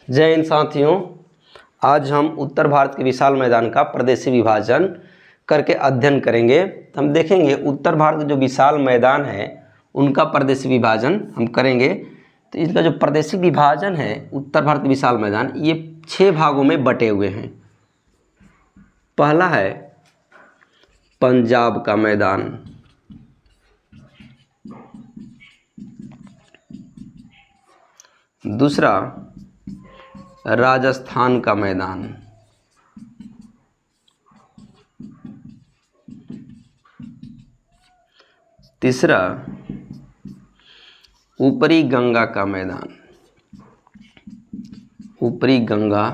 जय हिंद साथियों, आज हम उत्तर भारत के विशाल मैदान का प्रदेशीय विभाजन करके अध्ययन करेंगे। हम देखेंगे उत्तर भारत के जो विशाल मैदान है उनका प्रदेशीय विभाजन हम करेंगे। तो इसका जो प्रदेशीय विभाजन है उत्तर भारत के विशाल मैदान, ये 6 भागों में बटे हुए हैं। पहला है पंजाब का मैदान, दूसरा राजस्थान का मैदान, तीसरा ऊपरी गंगा का मैदान, ऊपरी गंगा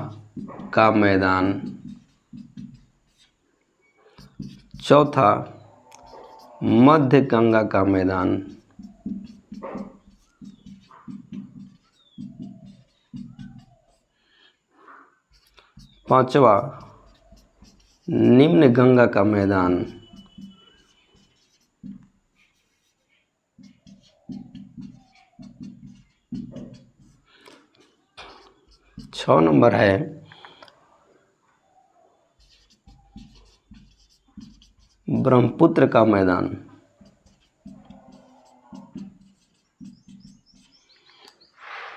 का मैदान, चौथा मध्य गंगा का मैदान, पांचवा निम्न गंगा का मैदान, छह नंबर है ब्रह्मपुत्र का मैदान।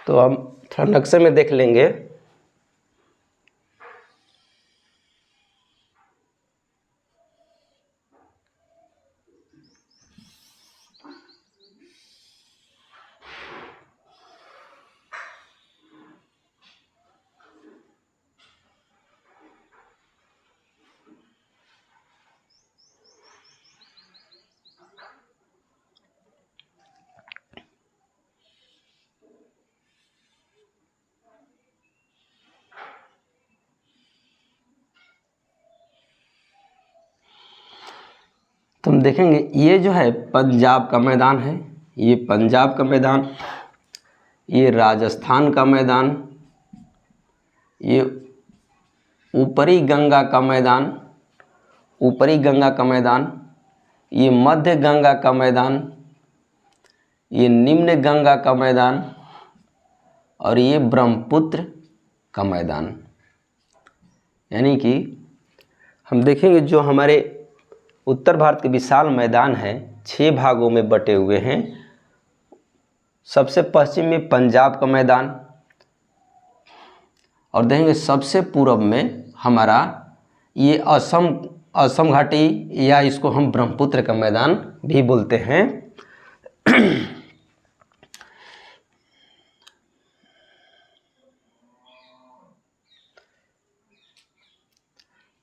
तो हम थोड़ा नक्शे में देख लेंगे। तो हम देखेंगे ये जो है पंजाब का मैदान है, ये पंजाब का मैदान, ये राजस्थान का मैदान, ये ऊपरी गंगा का मैदान, ऊपरी गंगा का मैदान, ये मध्य गंगा का मैदान, ये निम्न गंगा का मैदान और ये ब्रह्मपुत्र का मैदान। यानी कि हम देखेंगे जो हमारे उत्तर भारत के विशाल मैदान है 6 भागों में बटे हुए हैं। सबसे पश्चिम में पंजाब का मैदान और देखेंगे सबसे पूर्व में हमारा ये असम घाटी या इसको हम ब्रह्मपुत्र का मैदान भी बोलते हैं।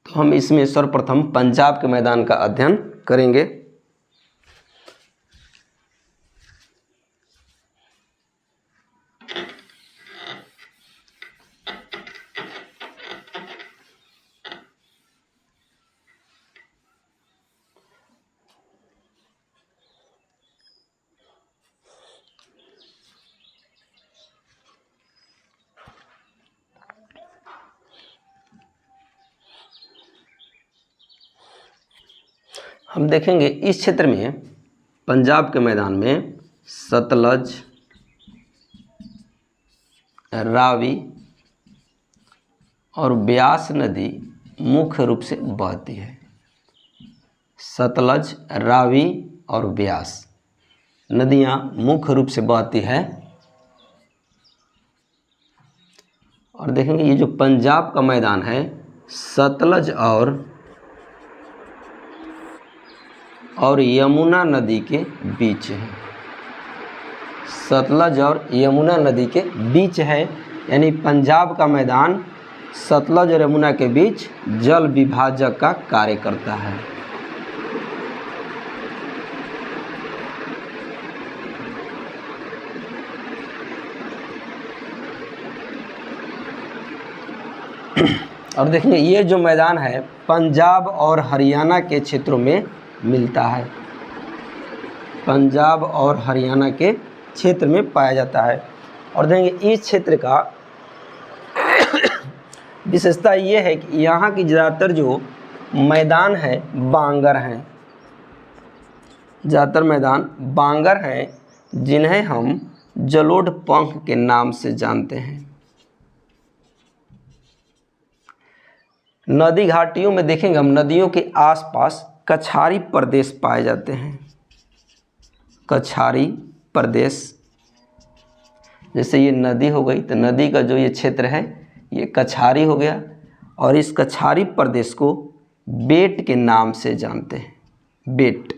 तो हम इसमें सर्वप्रथम पंजाब के मैदान का अध्ययन करेंगे। हम देखेंगे इस क्षेत्र में पंजाब के मैदान में सतलज, रावी और ब्यास नदी मुख्य रूप से बहती है। सतलज, रावी और ब्यास नदियां मुख्य रूप से बहती है। और देखेंगे ये जो पंजाब का मैदान है सतलज और यमुना नदी के बीच है। सतलज और यमुना नदी के बीच है, यानी पंजाब का मैदान सतलज और यमुना के बीच जल विभाजक का कार्य करता है। और देखिए ये जो मैदान है पंजाब और हरियाणा के क्षेत्रों में मिलता है। पंजाब और हरियाणा के क्षेत्र में पाया जाता है। और देखेंगे इस क्षेत्र का विशेषता ये है कि यहाँ की ज़्यादातर जो मैदान है बांगर हैं। ज़्यादातर मैदान बांगर हैं जिन्हें हम जलोढ़ पंख के नाम से जानते हैं। नदी घाटियों में देखेंगे हम, नदियों के आसपास कछारी प्रदेश पाए जाते हैं। कछारी प्रदेश, जैसे ये नदी हो गई तो नदी का जो ये क्षेत्र है ये कछारी हो गया, और इस कछारी प्रदेश को बेट के नाम से जानते हैं, बेट।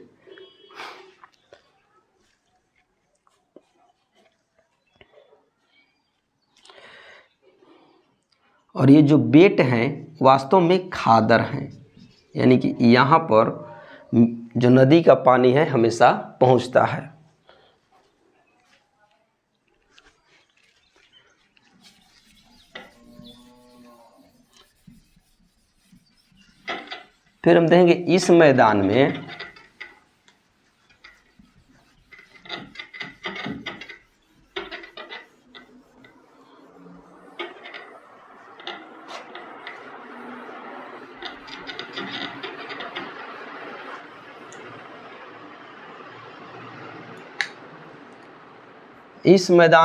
और ये जो बेट हैं वास्तव में खादर हैं, यानी कि यहाँ पर जो नदी का पानी है हमेशा पहुँचता है। फिर हम देखेंगे इस मैदान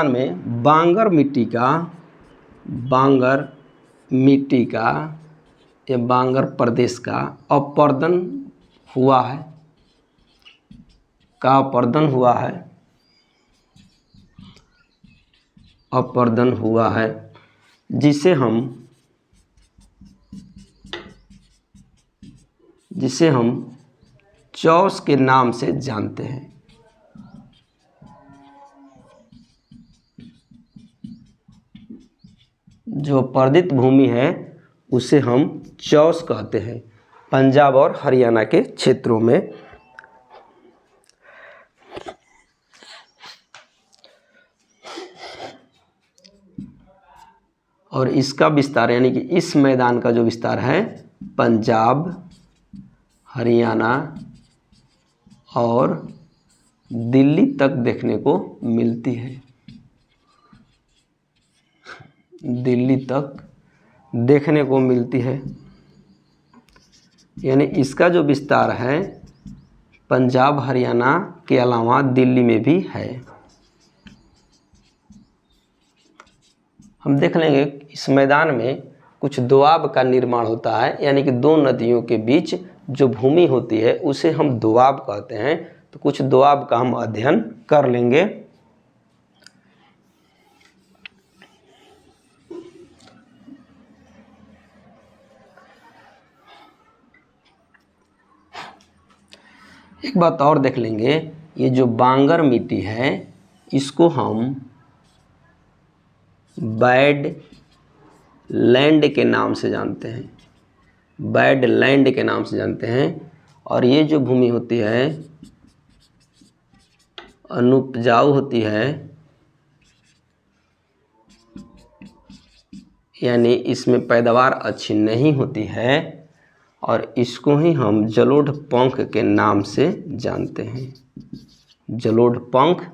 में बांगर मिट्टी का या बांगर प्रदेश का अपरदन हुआ है, अपरदन हुआ है, जिसे हम चौस के नाम से जानते हैं। जो अपरदित भूमि है उसे हम चौस कहते हैं, पंजाब और हरियाणा के क्षेत्रों में। और इसका विस्तार यानी कि इस मैदान का जो विस्तार है पंजाब, हरियाणा और दिल्ली तक देखने को मिलती है, दिल्ली तक देखने को मिलती है। यानी इसका जो विस्तार है पंजाब हरियाणा के अलावा दिल्ली में भी है। हम देख लेंगे इस मैदान में कुछ दोआब का निर्माण होता है, यानी कि दो नदियों के बीच जो भूमि होती है उसे हम दोआब कहते हैं। तो कुछ दोआब का हम अध्ययन कर लेंगे। एक बात और देख लेंगे, ये जो बांगर मिट्टी है इसको हम बैड लैंड के नाम से जानते हैं, बैड लैंड के नाम से जानते हैं। और ये जो भूमि होती है अनुपजाऊ होती है, यानी इसमें पैदावार अच्छी नहीं होती है, और इसको ही हम जलोढ़ पंख के नाम से जानते हैं। जलोढ़ पंख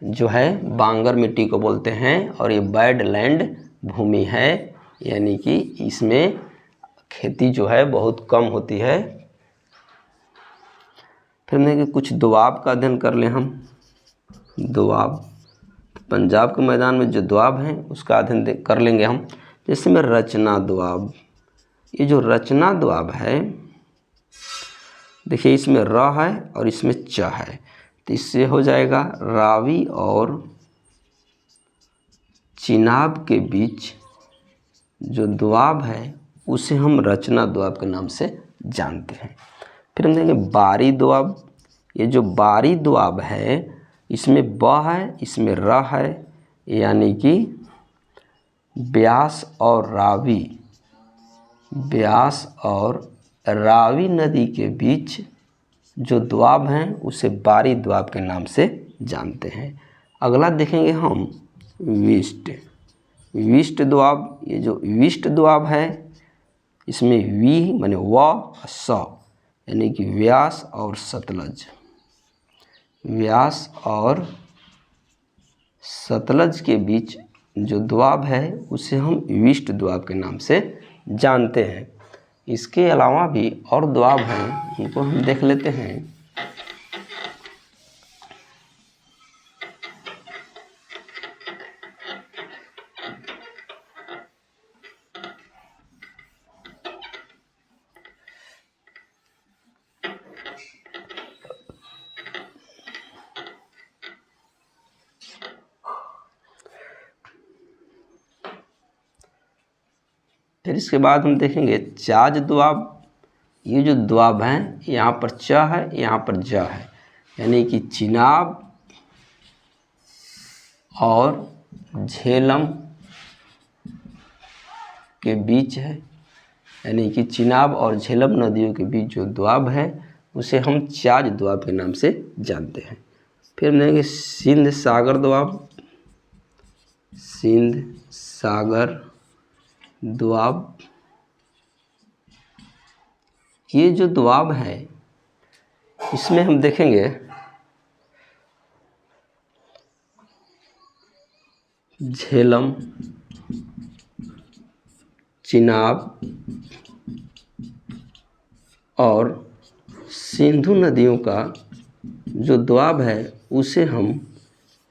जो है बांगर मिट्टी को बोलते हैं, और ये बैड लैंड भूमि है, यानी कि इसमें खेती जो है बहुत कम होती है। फिर देखेंगे कुछ दोआब का अध्ययन कर लें हम। दोआब, पंजाब के मैदान में जो दोआब हैं उसका अध्ययन कर लेंगे हम। जैसे में रचना दोआब, ये जो रचना दोआब है देखिए इसमें र है और इसमें च है, तो इससे हो जाएगा रावी और चिनाब के बीच जो दोआब है उसे हम रचना दोआब के नाम से जानते हैं। फिर हम देखेंगे बारी दोआब। ये जो बारी दोआब है इसमें ब है, इसमें र है, यानी कि ब्यास और रावी नदी के बीच जो दोआब हैं उसे बारी दोआब के नाम से जानते हैं। अगला देखेंगे हम विष्ट दोआब। ये जो विष्ट दोआब है इसमें वी माने व स, यानी कि व्यास और सतलज, व्यास और सतलज के बीच जो दोआब है उसे हम विष्ट दोआब के नाम से जानते हैं। इसके अलावा भी और दोआब हैं, उनको हम देख लेते हैं। फिर इसके बाद हम देखेंगे चाज दोआब। ये जो दोआब हैं, यहाँ पर च है, यहाँ पर ज है, यानी कि चिनाब और झेलम के बीच है, यानी कि चिनाब और झेलम नदियों के बीच जो दोआब है उसे हम चाज दोआब के नाम से जानते हैं। फिर हम देखेंगे सिंध सागर दोआब। सिंध सागर दोआब, ये जो दोआब है इसमें हम देखेंगे झेलम, चिनाब और सिंधु नदियों का जो दोआब है उसे हम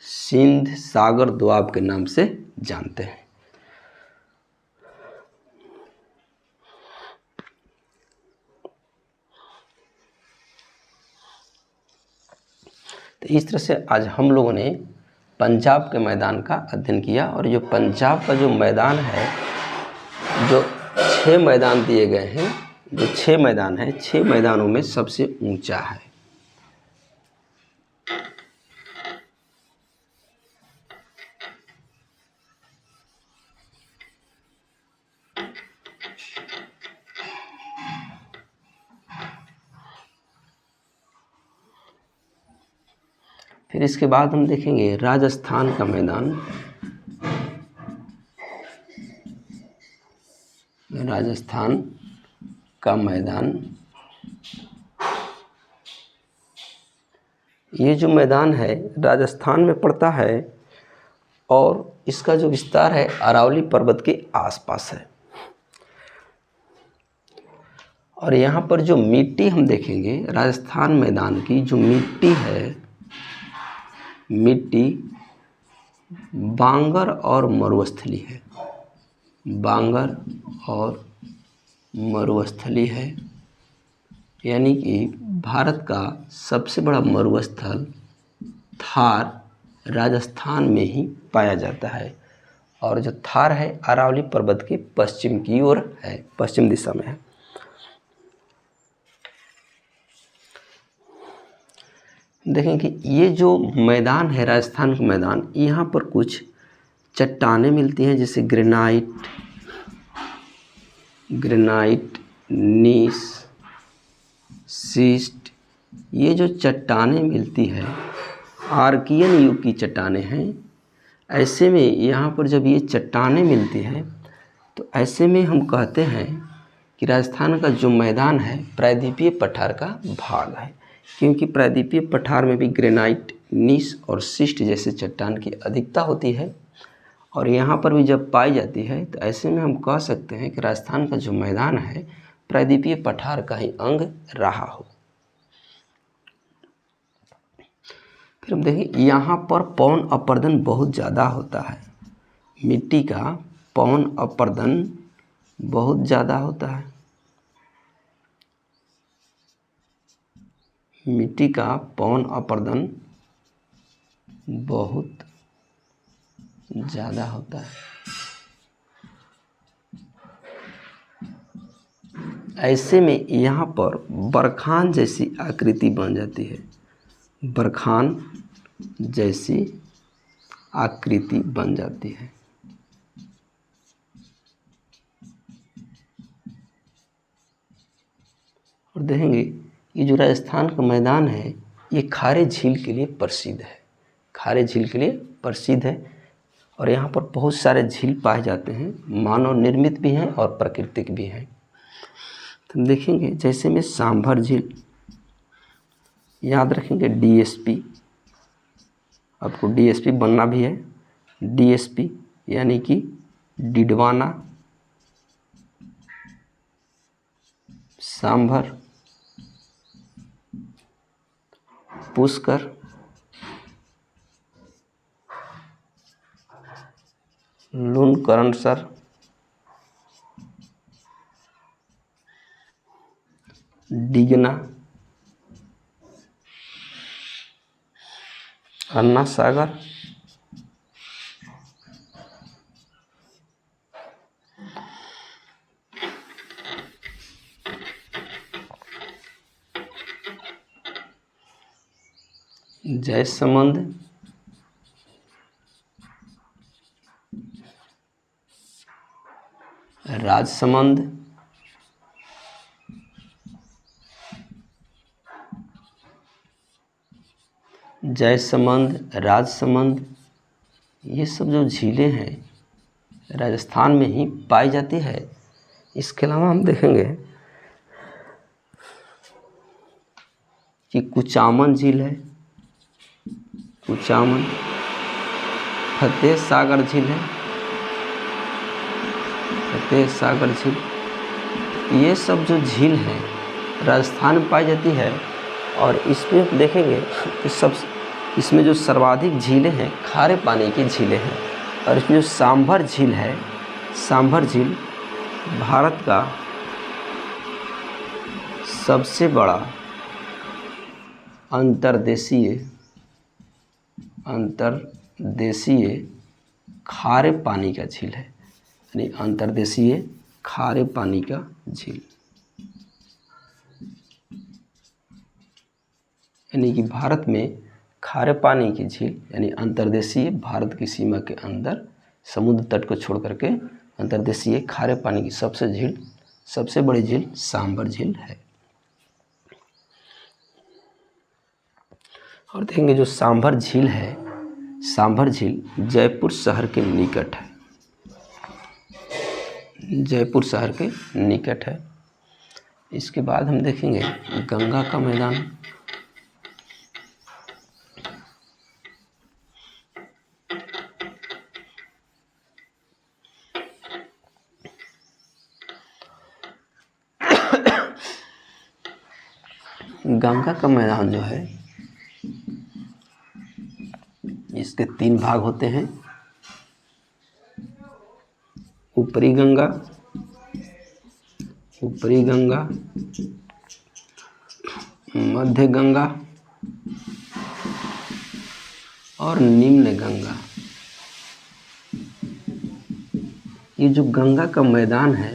सिंध सागर दोआब के नाम से जानते हैं। तो इस तरह से आज हम लोगों ने पंजाब के मैदान का अध्ययन किया। और जो पंजाब का जो मैदान है, जो 6 मैदान दिए गए हैं, जो 6 मैदान हैं, 6 मैदानों में सबसे ऊंचा है। फिर इसके बाद हम देखेंगे राजस्थान का मैदान। राजस्थान का मैदान, ये जो मैदान है राजस्थान में पड़ता है और इसका जो विस्तार है अरावली पर्वत के आसपास है। और यहाँ पर जो मिट्टी हम देखेंगे राजस्थान मैदान की, जो मिट्टी है, मिट्टी बांगर और मरुस्थली है। बांगर और मरुस्थली है, यानी कि भारत का सबसे बड़ा मरुस्थल थार राजस्थान में ही पाया जाता है। और जो थार है अरावली पर्वत के पश्चिम की ओर है, पश्चिम दिशा में है। देखें कि ये जो मैदान है राजस्थान का मैदान, यहाँ पर कुछ चट्टानें मिलती हैं, जैसे ग्रेनाइट, नीस, सीस्ट। ये जो चट्टानें मिलती है आर्कियन युग की चट्टानें हैं। ऐसे में यहाँ पर जब ये चट्टानें मिलती हैं तो ऐसे में हम कहते हैं कि राजस्थान का जो मैदान है प्रायद्वीपीय पठार का भाग है, क्योंकि प्रायद्वीपीय पठार में भी ग्रेनाइट, नीस और सिस्ट जैसे चट्टान की अधिकता होती है और यहाँ पर भी जब पाई जाती है तो ऐसे में हम कह सकते हैं कि राजस्थान का जो मैदान है प्रायद्वीपीय पठार का ही अंग रहा हो। फिर हम देखें यहाँ पर पवन अपर्दन बहुत ज़्यादा होता है। मिट्टी का पवन अपर्दन बहुत ज़्यादा होता है। मिट्टी का पवन अपर्दन बहुत ज़्यादा होता है। ऐसे में यहाँ पर बरखान जैसी आकृति बन जाती है। बरखान जैसी आकृति बन जाती है। और देखेंगे ये जो राजस्थान का मैदान है ये खारे झील के लिए प्रसिद्ध है। खारे झील के लिए प्रसिद्ध है और यहाँ पर बहुत सारे झील पाए जाते हैं, मानव निर्मित भी हैं और प्राकृतिक भी हैं। तो हम देखेंगे जैसे में सांभर झील, याद रखेंगे डीएसपी, आपको डीएसपी बनना भी है। डीएसपी यानी कि डिडवाना, सांभर, पुष्कर, लूनकरणसर, डिगना, अन्ना सागर, जयसमंद, राजसमंद, जयसमंद, राजसमंद, ये सब जो झीलें हैं राजस्थान में ही पाई जाती है। इसके अलावा हम देखेंगे कि कुचामन झील है, कुचामन, फतेह सागर झील है, फतेह सागर झील, ये सब जो झील हैं राजस्थान में पाई जाती है। और इसमें देखेंगे कि सब इसमें जो सर्वाधिक झीलें हैं खारे पानी की झीलें हैं। और इसमें जो सांभर झील है, सांभर झील भारत का सबसे बड़ा अंतर्देशीय खारे पानी का झील है, यानी अंतर्देशीय खारे पानी का झील, यानी कि भारत में खारे पानी की झील यानी अंतर्देशीय, भारत की सीमा के अंदर समुद्र तट को छोड़ करके अंतर्देशीय खारे पानी की सबसे बड़ी झील सांभर झील है। और देखेंगे जो सांभर झील है, सांभर झील जयपुर शहर के निकट है, जयपुर शहर के निकट है। इसके बाद हम देखेंगे गंगा का मैदान, गंगा का मैदान जो है इसके 3 भाग होते हैं, ऊपरी गंगा, मध्य गंगा और निम्न गंगा। ये जो गंगा का मैदान है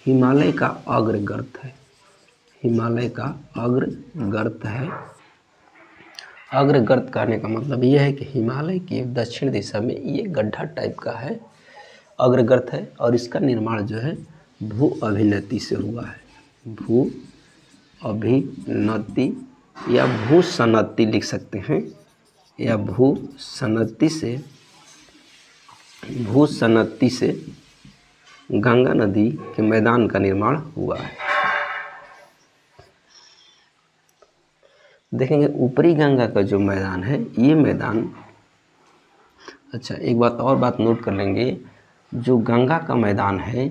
हिमालय का अग्रगर्त है, हिमालय का अग्रगर्त है। अग्रगर्त कहने का मतलब यह है कि हिमालय की दक्षिण दिशा में ये गड्ढा टाइप का है, अग्रगर्त है। और इसका निर्माण जो है भू अभिनति से हुआ है, भू अभिनति या भू सनति लिख सकते हैं, या भू सनति से गंगा नदी के मैदान का निर्माण हुआ है। देखेंगे ऊपरी गंगा का जो मैदान है ये मैदान, अच्छा एक बात नोट कर लेंगे, जो गंगा का मैदान है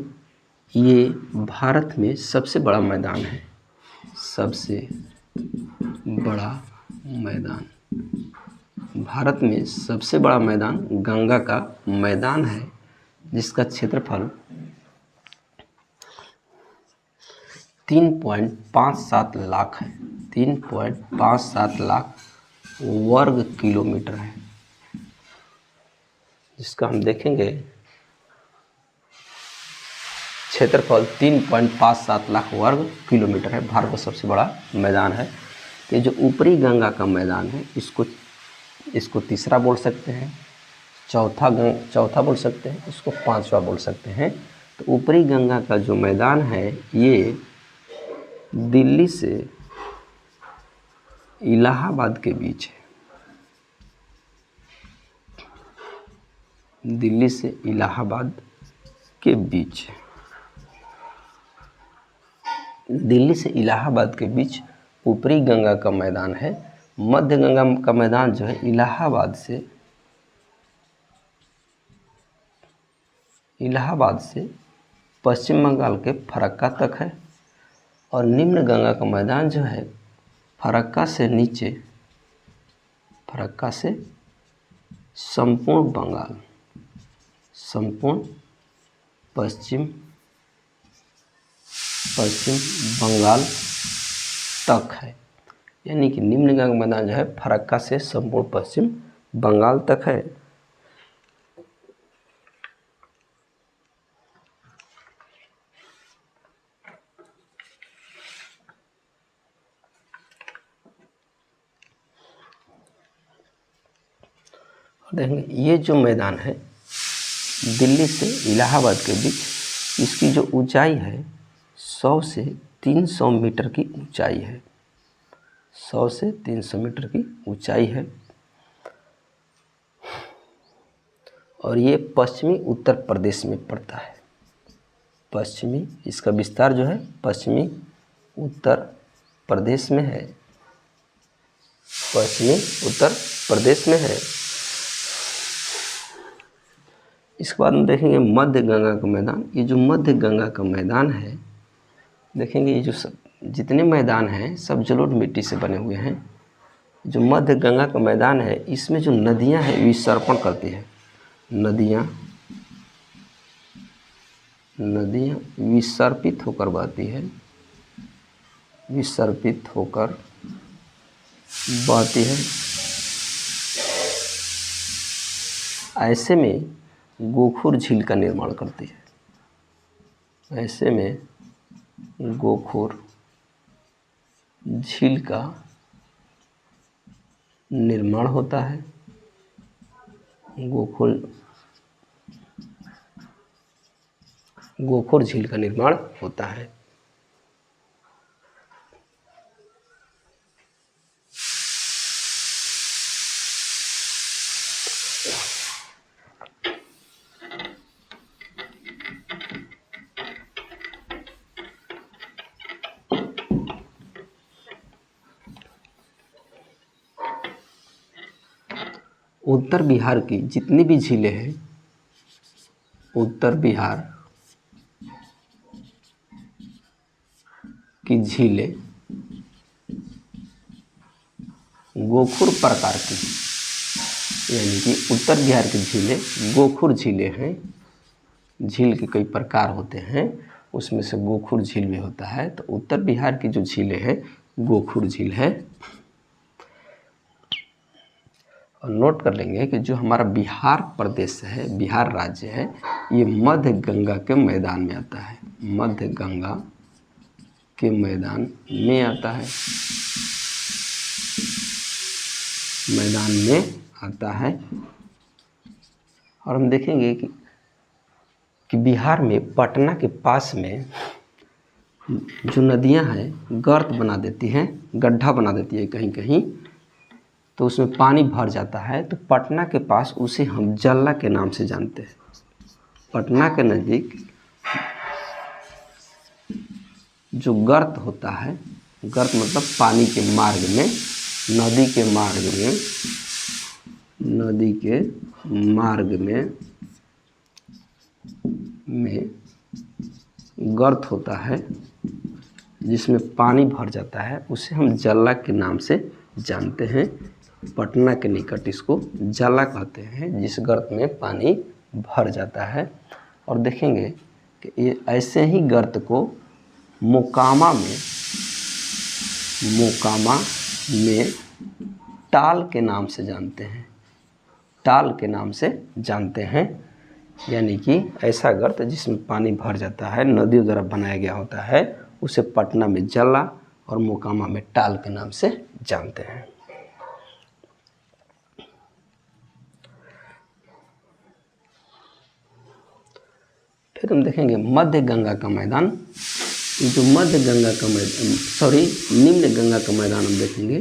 ये भारत में सबसे बड़ा मैदान है, सबसे बड़ा मैदान, भारत में सबसे बड़ा मैदान गंगा का मैदान है, जिसका क्षेत्रफल 3.57 लाख है, 3.57 लाख वर्ग किलोमीटर है, जिसका हम देखेंगे क्षेत्रफल 3.57 लाख वर्ग किलोमीटर है, भारत का सबसे बड़ा मैदान है। ये जो ऊपरी गंगा का मैदान है इसको तीसरा बोल सकते हैं, चौथा बोल सकते हैं, इसको 5वां बोल सकते हैं। तो ऊपरी गंगा का जो मैदान है ये दिल्ली से इलाहाबाद के बीच है, दिल्ली से इलाहाबाद के बीच, दिल्ली से इलाहाबाद के बीच ऊपरी गंगा का मैदान है। मध्य गंगा का मैदान जो है इलाहाबाद से पश्चिम बंगाल के फरक्का तक है। और निम्न गंगा का मैदान जो है फरक्का से नीचे, फरक्का से संपूर्ण पश्चिम बंगाल तक है, यानी कि निम्न गंगा मैदान जो है फरक्का से संपूर्ण पश्चिम बंगाल तक है। और देखेंगे ये जो मैदान है दिल्ली से इलाहाबाद के बीच, इसकी जो ऊंचाई है 100 से 300 मीटर की ऊंचाई है। 100 से 300 मीटर की ऊंचाई है और ये पश्चिमी उत्तर प्रदेश में पड़ता है। पश्चिमी, इसका विस्तार जो है पश्चिमी उत्तर प्रदेश में है। पश्चिमी उत्तर प्रदेश में है। इसके बाद हम देखेंगे मध्य गंगा का मैदान। ये जो मध्य गंगा का मैदान है, देखेंगे ये जो सब जितने मैदान हैं सब जलोढ़ मिट्टी से बने हुए हैं। जो मध्य गंगा का मैदान है, इसमें जो नदियां हैं विसर्पण करती है। नदियां विसर्पित होकर बहती है, विसर्पित होकर बहती है। ऐसे में गोखुर झील का निर्माण करती है। ऐसे में गोखुर झील का निर्माण होता है। गोखुर झील का निर्माण होता है। उत्तर बिहार की जितनी भी झीलें हैं, उत्तर बिहार की झीलें गोखुर प्रकार की, यानी कि उत्तर बिहार की झीलें गोखुर झीलें हैं। झील के कई प्रकार होते हैं, उसमें से गोखुर झील भी होता है। तो उत्तर बिहार की जो झीलें हैं गोखुर झील है। और नोट कर लेंगे कि जो हमारा बिहार प्रदेश है, बिहार राज्य है, ये मध्य गंगा के मैदान में आता है। मध्य गंगा के मैदान में आता है, मैदान में आता है। और हम देखेंगे कि बिहार में पटना के पास में जो नदियां हैं गर्त बना देती हैं, गड्ढा बना देती है कहीं कहीं, तो उसमें पानी भर जाता है। तो पटना के पास उसे हम जल्ला के नाम से जानते हैं। पटना के नज़दीक जो गर्त होता है, गर्त मतलब पानी के मार्ग में, नदी के मार्ग में, नदी के मार्ग में गर्त होता है जिसमें पानी भर जाता है, उसे हम जल्ला के नाम से जानते हैं। पटना के निकट इसको जल्ला कहते हैं, जिस गर्त में पानी भर जाता है। और देखेंगे कि ये ऐसे ही गर्त को मोकामा में टाल के नाम से जानते हैं। टाल के नाम से जानते हैं, यानी कि ऐसा गर्त जिसमें पानी भर जाता है, नदियों द्वारा बनाया गया होता है, उसे पटना में जल्ला और मोकामा में टाल के नाम से जानते हैं। फिर हम देखेंगे मध्य गंगा का मैदान। ये जो मध्य गंगा का मैदान, निम्न गंगा का मैदान हम देखेंगे।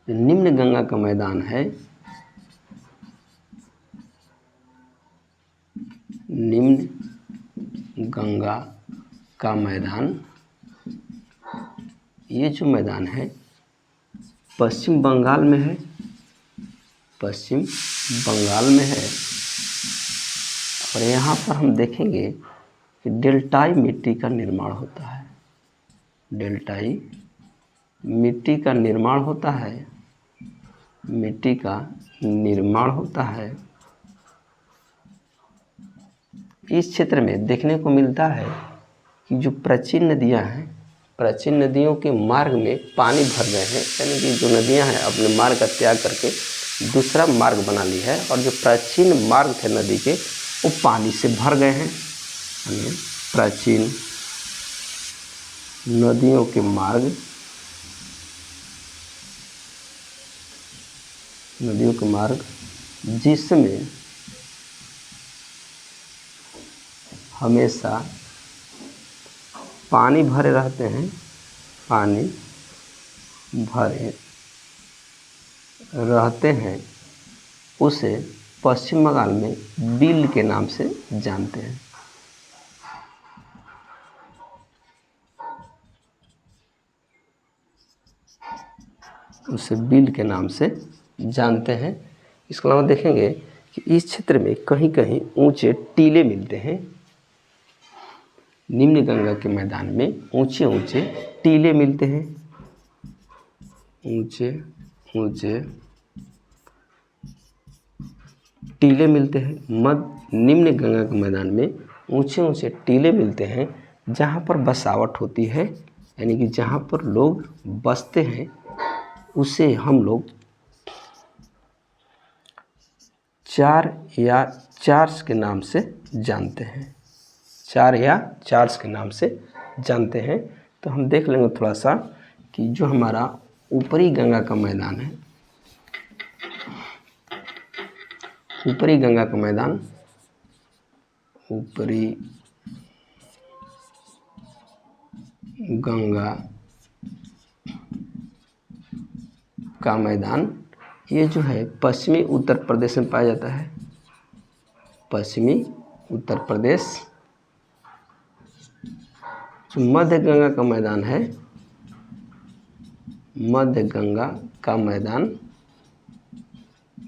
निम्न गंगा का मैदान है, निम्न गंगा का मैदान, ये जो मैदान है पश्चिम बंगाल में है, पश्चिम बंगाल में है। और यहाँ पर हम देखेंगे कि डेल्टाई मिट्टी का निर्माण होता है। डेल्टाई मिट्टी का निर्माण होता है, मिट्टी का निर्माण होता है। इस क्षेत्र में देखने को मिलता है कि जो प्राचीन नदियाँ हैं, प्राचीन नदियों के मार्ग में पानी भर गए हैं, यानी कि जो नदियाँ हैं अपने मार्ग का त्याग करके दूसरा मार्ग बना ली है, और जो प्राचीन मार्ग थे नदी के वो पानी से भर गए हैं। प्राचीन नदियों के मार्ग नदियों के मार्ग जिसमें हमेशा पानी भरे रहते हैं, पानी भरे रहते हैं, उसे पश्चिम बंगाल में बिल के नाम से जानते हैं। उसे बिल के नाम से जानते हैं। इसके अलावा देखेंगे कि इस क्षेत्र में कहीं कहीं ऊंचे टीले मिलते हैं। निम्न गंगा के मैदान में ऊंचे ऊंचे टीले मिलते हैं। ऊंचे ऊंचे टीले मिलते हैं। निम्न गंगा के मैदान में ऊंचे ऊंचे टीले मिलते हैं जहाँ पर बसावट होती है, यानी कि जहाँ पर लोग बसते हैं उसे हम लोग चार या चार्स के नाम से जानते हैं। चार या चार्स के नाम से जानते हैं। तो हम देख लेंगे थोड़ा सा कि जो हमारा ऊपरी गंगा का मैदान है, ऊपरी गंगा का मैदान, ऊपरी गंगा का मैदान, ये जो है पश्चिमी उत्तर प्रदेश में पाया जाता है। पश्चिमी उत्तर प्रदेश। जो मध्य गंगा का मैदान है, मध्य गंगा का मैदान,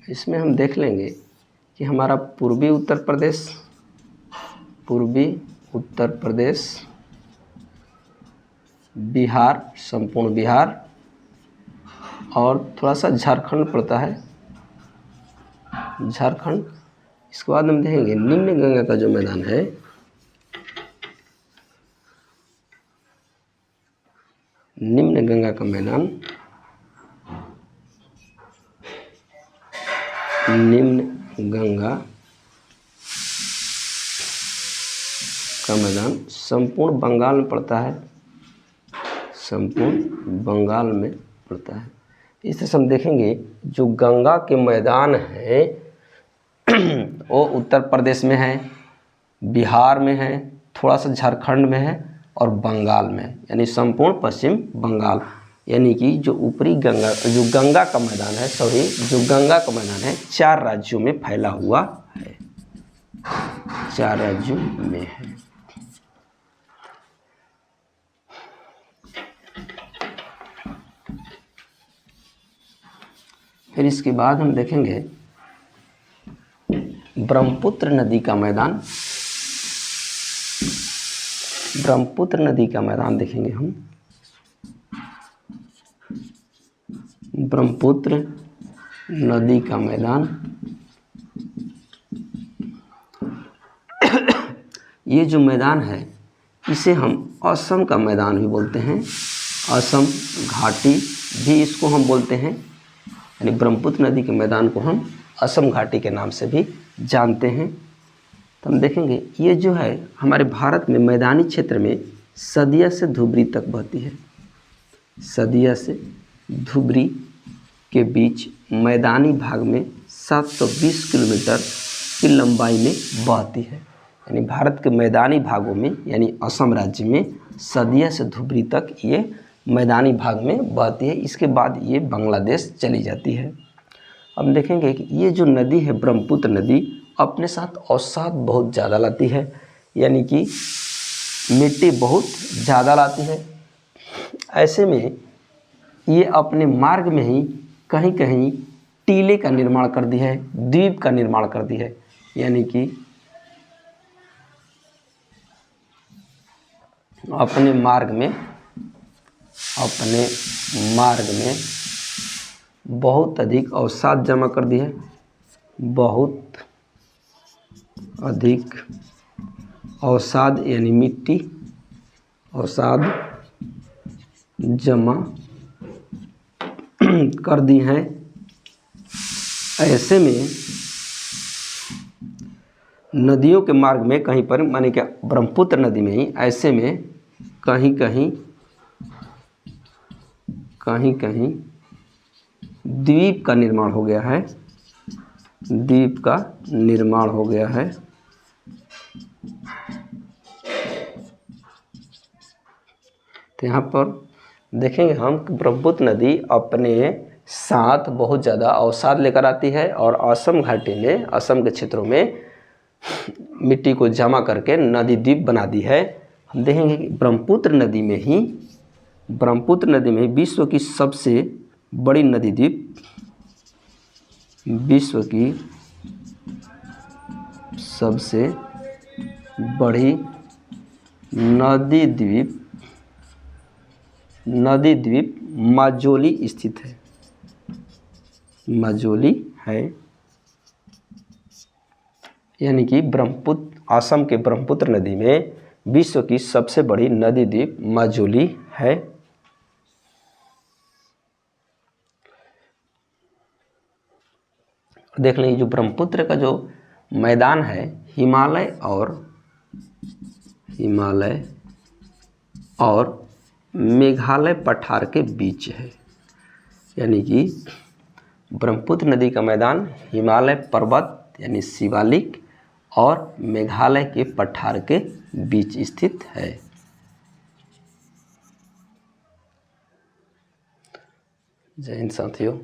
इसमें हम देख लेंगे कि हमारा पूर्वी उत्तर प्रदेश, पूर्वी उत्तर प्रदेश, बिहार, संपूर्ण बिहार और थोड़ा सा झारखंड पड़ता है, झारखंड। इसके बाद हम देखेंगे निम्न गंगा का जो मैदान है, निम्न गंगा का मैदान, निम्न गंगा का मैदान संपूर्ण बंगाल में पड़ता है, संपूर्ण बंगाल में पड़ता है। इस तरह से हम देखेंगे जो गंगा के मैदान है वो उत्तर प्रदेश में है, बिहार में है, थोड़ा सा झारखंड में है और बंगाल में है, यानी संपूर्ण पश्चिम बंगाल। यानी कि जो ऊपरी गंगा, जो गंगा का मैदान है, जो गंगा का मैदान है 4 राज्यों में फैला हुआ है, 4 राज्यों में है। फिर इसके बाद हम देखेंगे ब्रह्मपुत्र नदी का मैदान। ब्रह्मपुत्र नदी का मैदान देखेंगे हम। ब्रह्मपुत्र नदी का मैदान, ये जो मैदान है इसे हम असम का मैदान भी बोलते हैं, असम घाटी भी इसको हम बोलते हैं। यानी ब्रह्मपुत्र नदी के मैदान को हम असम घाटी के नाम से भी जानते हैं। तो हम देखेंगे ये जो है हमारे भारत में मैदानी क्षेत्र में सदिया से धुबरी तक बहती है। सदिया से धुबरी के बीच मैदानी भाग में 720 किलोमीटर की लंबाई में बहती है। यानी भारत के मैदानी भागों में, यानी असम राज्य में सदिया से धुबरी तक ये मैदानी भाग में बहती है। इसके बाद ये बांग्लादेश चली जाती है। हम देखेंगे कि ये जो नदी है ब्रह्मपुत्र नदी अपने साथ अवसाद बहुत ज़्यादा लाती है, यानी कि मिट्टी बहुत ज़्यादा लाती है। ऐसे में ये अपने मार्ग में ही कहीं कहीं टीले का निर्माण कर दी है, द्वीप का निर्माण कर दी है। यानी कि अपने मार्ग में बहुत अधिक अवसाद जमा कर दी है, बहुत अधिक अवसाद यानी मिट्टी अवसाद जमा कर दी है। ऐसे में नदियों के मार्ग में कहीं पर, माने क्या ब्रह्मपुत्र नदी में ही ऐसे में कहीं कहीं द्वीप का निर्माण हो गया है, द्वीप का निर्माण हो गया है। तो यहाँ पर देखेंगे हम ब्रह्मपुत्र नदी अपने साथ बहुत ज़्यादा अवसाद लेकर आती है और असम घाटी में, असम के क्षेत्रों में मिट्टी को जमा करके नदी द्वीप बना दी है। हम देखेंगे कि ब्रह्मपुत्र नदी में ही विश्व की सबसे बड़ी नदी द्वीप, विश्व की सबसे बड़ी नदी द्वीप माजुली स्थित है, माजुली है। यानी कि असम के ब्रह्मपुत्र नदी में विश्व की सबसे बड़ी नदी द्वीप माजुली है। देख लें, जो ब्रह्मपुत्र का जो मैदान है हिमालय और मेघालय पठार के बीच है। यानी कि ब्रह्मपुत्र नदी का मैदान हिमालय पर्वत यानी शिवालिक और मेघालय के पठार के बीच स्थित है। जय हिंद साथियों।